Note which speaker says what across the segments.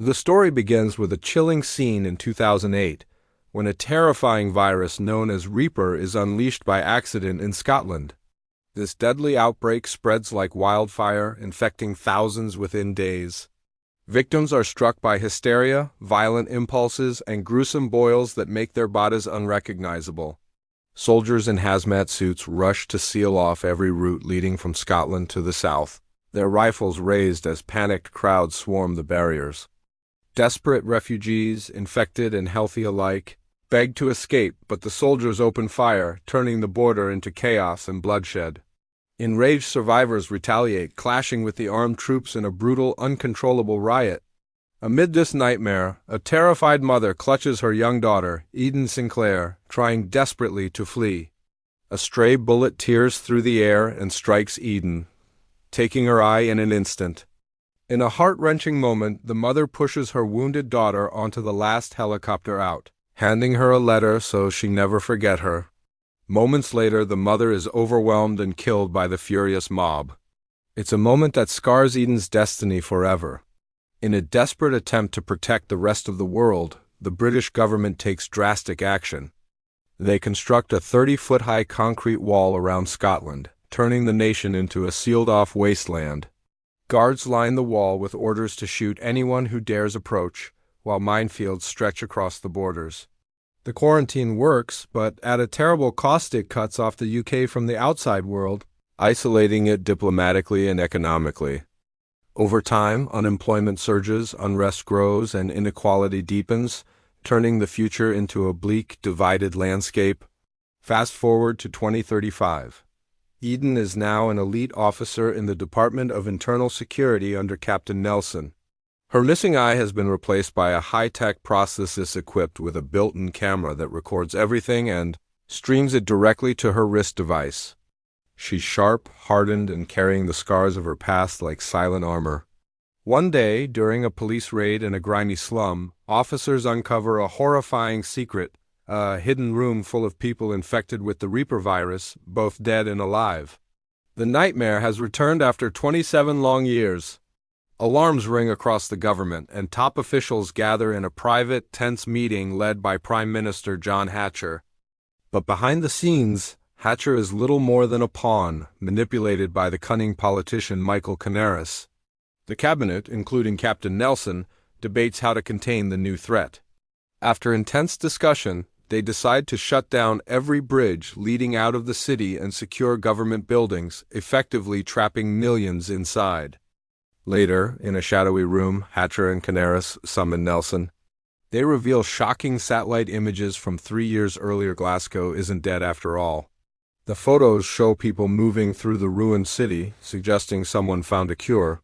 Speaker 1: The story begins with a chilling scene in 2008, when a terrifying virus known as Reaper is unleashed by accident in Scotland. This deadly outbreak spreads like wildfire, infecting thousands within days. Victims are struck by hysteria, violent impulses, and gruesome boils that make their bodies unrecognizable. Soldiers in hazmat suits rush to seal off every route leading from Scotland to the south, their rifles raised as panicked crowds swarm the barriers. Desperate refugees, infected and healthy alike, beg to escape, but the soldiers open fire, turning the border into chaos and bloodshed. Enraged survivors retaliate, clashing with the armed troops in a brutal, uncontrollable riot. Amid this nightmare, a terrified mother clutches her young daughter, Eden Sinclair, trying desperately to flee. A stray bullet tears through the air and strikes Eden, taking her eye in an instant. In a heart-wrenching moment, the mother pushes her wounded daughter onto the last helicopter out, handing her a letter so she never forget her. Moments later, the mother is overwhelmed and killed by the furious mob. It's a moment that scars Eden's destiny forever. In a desperate attempt to protect the rest of the world, the British government takes drastic action. They construct a 30-foot-high concrete wall around Scotland, turning the nation into a sealed-off wasteland. Guards line the wall with orders to shoot anyone who dares approach, while minefields stretch across the borders. The quarantine works, but at a terrible cost. It cuts off the UK from the outside world, isolating it diplomatically and economically. Over time, unemployment surges, unrest grows, and inequality deepens, turning the future into a bleak, divided landscape. Fast forward to 2035. Eden is now an elite officer in the Department of Internal Security under Captain Nelson. Her missing eye has been replaced by a high-tech prosthesis equipped with a built-in camera that records everything and streams it directly to her wrist device. She's sharp, hardened, and carrying the scars of her past like silent armor. One day, during a police raid in a grimy slum, officers uncover a horrifying secret: a hidden room full of people infected with the Reaper virus, both dead and alive. The nightmare has returned after 27 long years. Alarms ring across the government, and top officials gather in a private, tense meeting led by Prime Minister John Hatcher. But behind the scenes, Hatcher is little more than a pawn, manipulated by the cunning politician Michael Canaris. The cabinet, including Captain Nelson, debates how to contain the new threat. After intense discussion, they decide to shut down every bridge leading out of the city and secure government buildings, effectively trapping millions inside. Later, in a shadowy room, Hatcher and Canaris summon Nelson. They reveal shocking satellite images from 3 years earlier. Glasgow isn't dead after all. The photos show people moving through the ruined city, suggesting someone found a cure.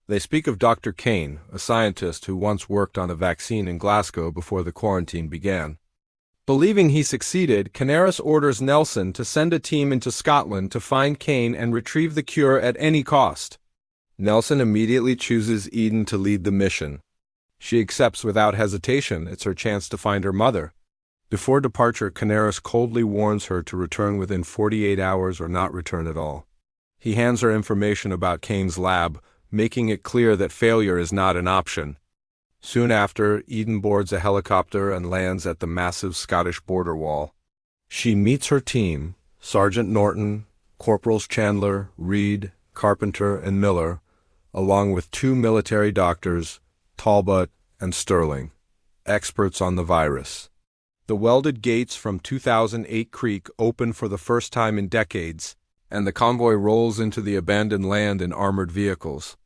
Speaker 1: They speak of Dr. Kane, a scientist who once worked on a vaccine in Glasgow before the quarantine began. Believing he succeeded, Canaris orders Nelson to send a team into Scotland to find Kane and retrieve the cure at any cost. Nelson immediately chooses Eden to lead the mission. She accepts without hesitation. It's her chance to find her mother. Before departure, Canaris coldly warns her to return within 48 hours or not return at all. He hands her information about Kane's lab, making it clear that failure is not an option. Soon after, Eden boards a helicopter and lands at the massive Scottish border wall. She meets her team, Sergeant Norton, Corporals Chandler, Reed, Carpenter, and Miller, along with 2 military doctors, Talbot and Sterling, experts on the virus. The welded gates from 2008 Creek open for the first time in decades, and the convoy rolls into the abandoned land in armored vehicles.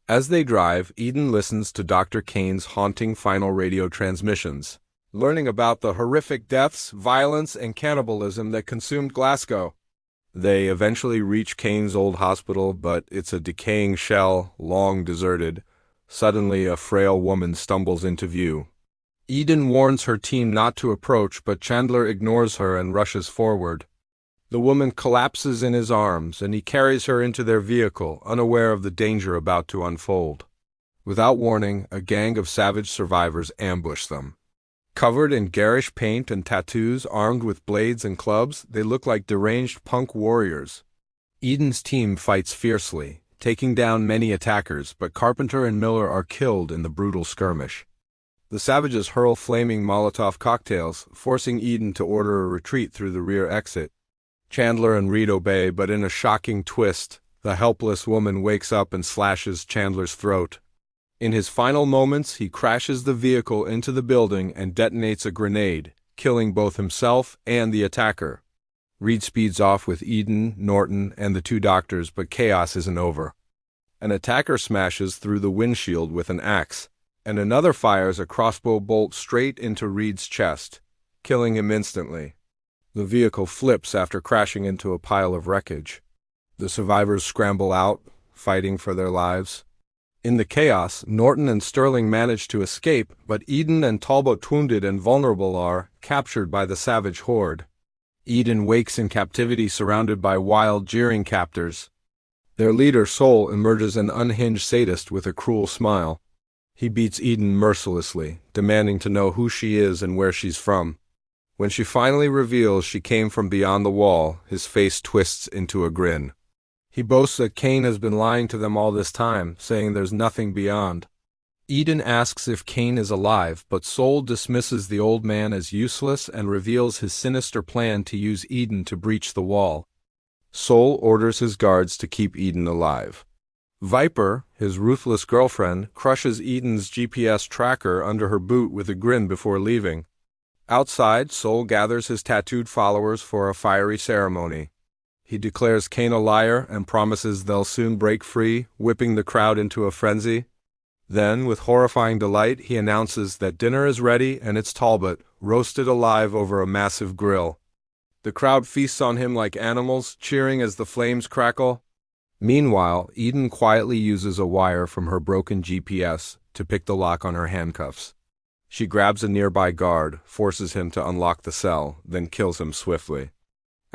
Speaker 1: As they drive, Eden listens to Dr. Kane's haunting final radio transmissions, learning about the horrific deaths, violence, and cannibalism that consumed Glasgow. They eventually reach Kane's old hospital, but it's a decaying shell, long deserted. Suddenly, a frail woman stumbles into view. Eden warns her team not to approach, but Chandler ignores her and rushes forward. The woman collapses in his arms, and he carries her into their vehicle, unaware of the danger about to unfold. Without warning, a gang of savage survivors ambush them. Covered in garish paint and tattoos, armed with blades and clubs, they look like deranged punk warriors. Eden's team fights fiercely, taking down many attackers, but Carpenter and Miller are killed in the brutal skirmish. The savages hurl flaming Molotov cocktails, forcing Eden to order a retreat through the rear exit. Chandler and Reed obey, but in a shocking twist, the helpless woman wakes up and slashes Chandler's throat. In his final moments, he crashes the vehicle into the building and detonates a grenade, killing both himself and the attacker. Reed speeds off with Eden, Norton, and the two doctors, but chaos isn't over. An attacker smashes through the windshield with an axe, and another fires a crossbow bolt straight into Reed's chest, killing him instantly. The vehicle flips after crashing into a pile of wreckage. The survivors scramble out, fighting for their lives. In the chaos, Norton and Sterling manage to escape, but Eden and Talbot, wounded and vulnerable, are captured by the savage horde. Eden wakes in captivity surrounded by wild, jeering captors. Their leader, Sol, emerges an unhinged sadist with a cruel smile. He beats Eden mercilessly, demanding to know who she is and where she's from. When she finally reveals she came from beyond the wall, his face twists into a grin. He boasts that Kane has been lying to them all this time, saying there's nothing beyond. Eden asks if Kane is alive, but Sol dismisses the old man as useless and reveals his sinister plan to use Eden to breach the wall. Sol orders his guards to keep Eden alive. Viper, his ruthless girlfriend, crushes Eden's GPS tracker under her boot with a grin before leaving. Outside, Sol gathers his tattooed followers for a fiery ceremony. He declares Kane a liar and promises they'll soon break free, whipping the crowd into a frenzy. Then, with horrifying delight, he announces that dinner is ready and it's Talbot, roasted alive over a massive grill. The crowd feasts on him like animals, cheering as the flames crackle. Meanwhile, Eden quietly uses a wire from her broken GPS to pick the lock on her handcuffs. She grabs a nearby guard, forces him to unlock the cell, then kills him swiftly.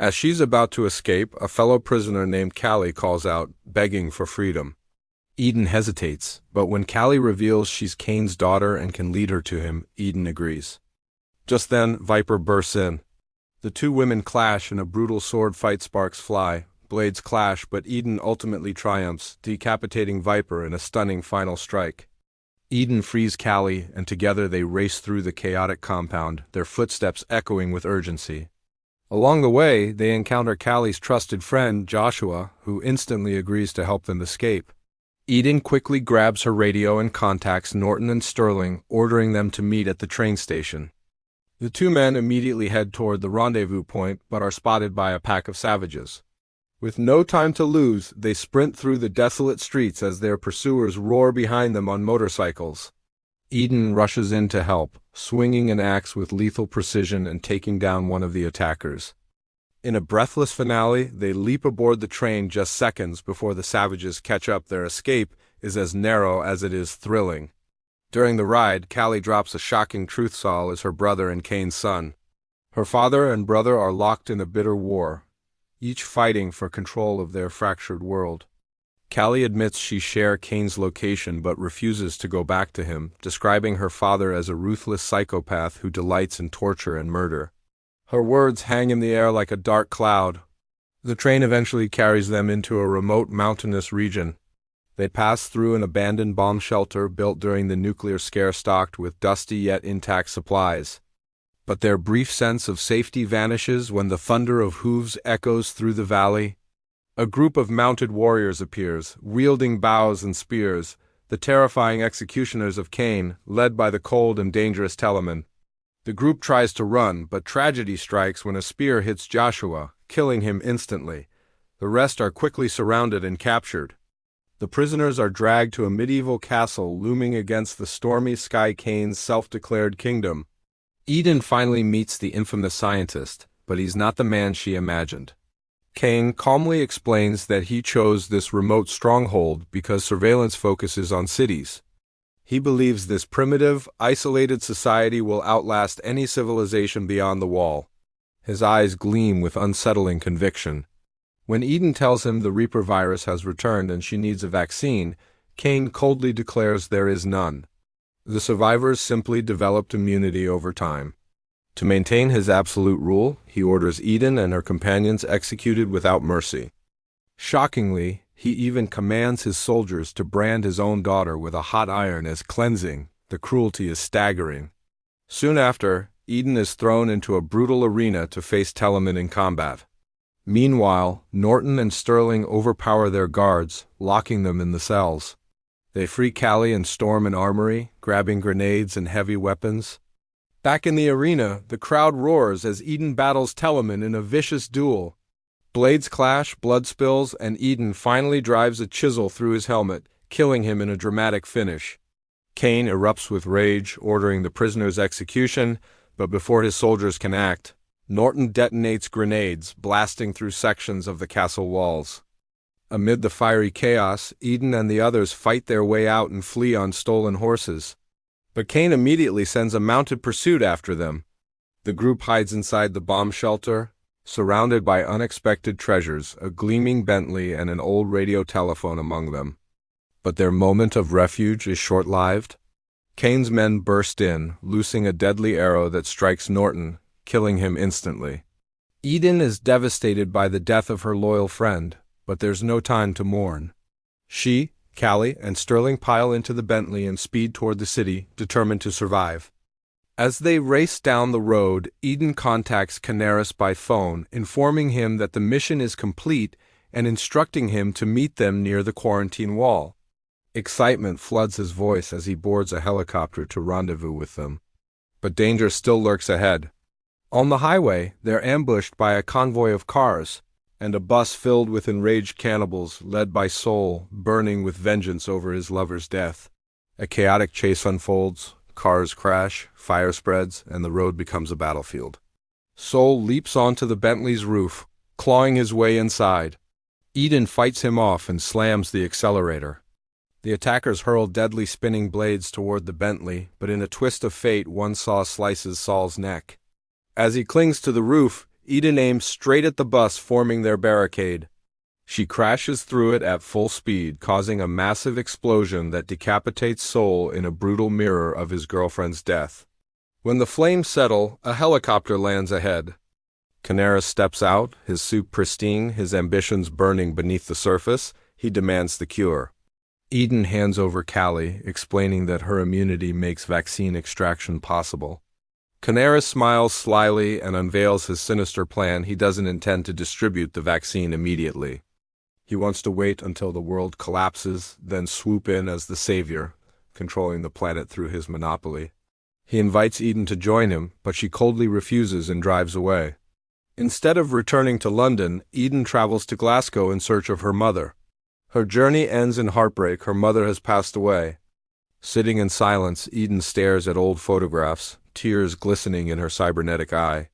Speaker 1: As she's about to escape, a fellow prisoner named Callie calls out, begging for freedom. Eden hesitates, but when Callie reveals she's Kane's daughter and can lead her to him, Eden agrees. Just then, Viper bursts in. The two women clash and a brutal sword fight, sparks fly. Blades clash, but Eden ultimately triumphs, decapitating Viper in a stunning final strike. Eden frees Callie, and together they race through the chaotic compound, their footsteps echoing with urgency. Along the way, they encounter Callie's trusted friend, Joshua, who instantly agrees to help them escape. Eden quickly grabs her radio and contacts Norton and Sterling, ordering them to meet at the train station. The two men immediately head toward the rendezvous point, but are spotted by a pack of savages. With no time to lose, they sprint through the desolate streets as their pursuers roar behind them on motorcycles. Eden rushes in to help, swinging an axe with lethal precision and taking down one of the attackers. In a breathless finale, they leap aboard the train just seconds before the savages catch up. Their escape is as narrow as it is thrilling. During the ride, Callie drops a shocking truth Sol is her brother and Kane's son. Her father and brother are locked in a bitter war, each fighting for control of their fractured world. Callie admits she shares Kane's location but refuses to go back to him, describing her father as a ruthless psychopath who delights in torture and murder. Her words hang in the air like a dark cloud. The train eventually carries them into a remote mountainous region. They pass through an abandoned bomb shelter built during the nuclear scare, stocked with dusty yet intact supplies. But their brief sense of safety vanishes when the thunder of hooves echoes through the valley. A group of mounted warriors appears, wielding bows and spears, the terrifying executioners of Kane, led by the cold and dangerous Telemann. The group tries to run, but tragedy strikes when a spear hits Joshua, killing him instantly. The rest are quickly surrounded and captured. The prisoners are dragged to a medieval castle looming against the stormy sky, Kane's self-declared kingdom. Eden finally meets the infamous scientist, but he's not the man she imagined. Kane calmly explains that he chose this remote stronghold because surveillance focuses on cities. He believes this primitive, isolated society will outlast any civilization beyond the wall. His eyes gleam with unsettling conviction. When Eden tells him the Reaper virus has returned and she needs a vaccine, Kane coldly declares there is none. The survivors simply developed immunity over time. To maintain his absolute rule, he orders Eden and her companions executed without mercy. Shockingly, He even commands his soldiers to brand his own daughter with a hot iron as cleansing. The cruelty is staggering. Soon after, Eden is thrown into a brutal arena to face Telemann in combat. Meanwhile, Norton and Sterling overpower their guards, locking them in the cells. They free Callie and storm an armory, grabbing grenades and heavy weapons. Back in the arena, the crowd roars as Eden battles Telemann in a vicious duel. Blades clash, blood spills, and Eden finally drives a chisel through his helmet, killing him in a dramatic finish. Kane erupts with rage, ordering the prisoner's execution, but before his soldiers can act, Norton detonates grenades, blasting through sections of the castle walls. Amid the fiery chaos, Eden and the others fight their way out and flee on stolen horses. But Kane immediately sends a mounted pursuit after them. The group hides inside the bomb shelter, surrounded by unexpected treasures, a gleaming Bentley and an old radio telephone among them. But their moment of refuge is short-lived. Kane's men burst in, loosing a deadly arrow that strikes Norton, killing him instantly. Eden is devastated by the death of her loyal friend, but there's no time to mourn. She, Callie, and Sterling pile into the Bentley and speed toward the city, determined to survive. As they race down the road, Eden contacts Canaris by phone, informing him that the mission is complete and instructing him to meet them near the quarantine wall. Excitement floods his voice as he boards a helicopter to rendezvous with them. But danger still lurks ahead. On the highway, they're ambushed by a convoy of cars, and a bus filled with enraged cannibals led by Soul, burning with vengeance over his lover's death. A chaotic chase unfolds, cars crash, fire spreads, and the road becomes a battlefield. Soul leaps onto the Bentley's roof, clawing his way inside. Eden fights him off and slams the accelerator. The attackers hurl deadly spinning blades toward the Bentley, but in a twist of fate, one saw slices Saul's neck. As he clings to the roof, Eden aims straight at the bus forming their barricade. She crashes through it at full speed, causing a massive explosion that decapitates Soul in a brutal mirror of his girlfriend's death. When the flames settle, a helicopter lands ahead. Canaris steps out, his suit pristine, his ambitions burning beneath the surface. He demands the cure. Eden hands over Callie, explaining that her immunity makes vaccine extraction possible. Canaris smiles slyly and unveils his sinister plan. He doesn't intend to distribute the vaccine immediately. He wants to wait until the world collapses, then swoop in as the savior, controlling the planet through his monopoly. He invites Eden to join him, but she coldly refuses and drives away. Instead of returning to London, Eden travels to Glasgow in search of her mother. Her journey ends in heartbreak. Her mother has passed away. Sitting in silence, Eden stares at old photographs, tears glistening in her cybernetic eye.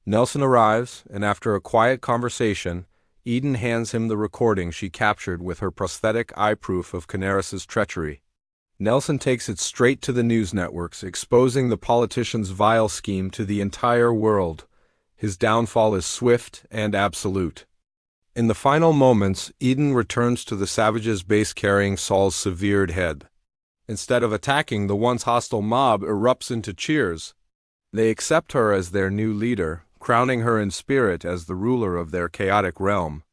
Speaker 1: Nelson arrives, and after a quiet conversation, Eden hands him the recording she captured with her prosthetic eye proof of Canaris's treachery. Nelson takes it straight to the news networks, exposing the politician's vile scheme to the entire world. His downfall is swift and absolute. In the final moments, Eden returns to the savage's base carrying Saul's severed head. Instead of attacking, the once hostile mob erupts into cheers. They accept her as their new leader, crowning her in spirit as the ruler of their chaotic realm.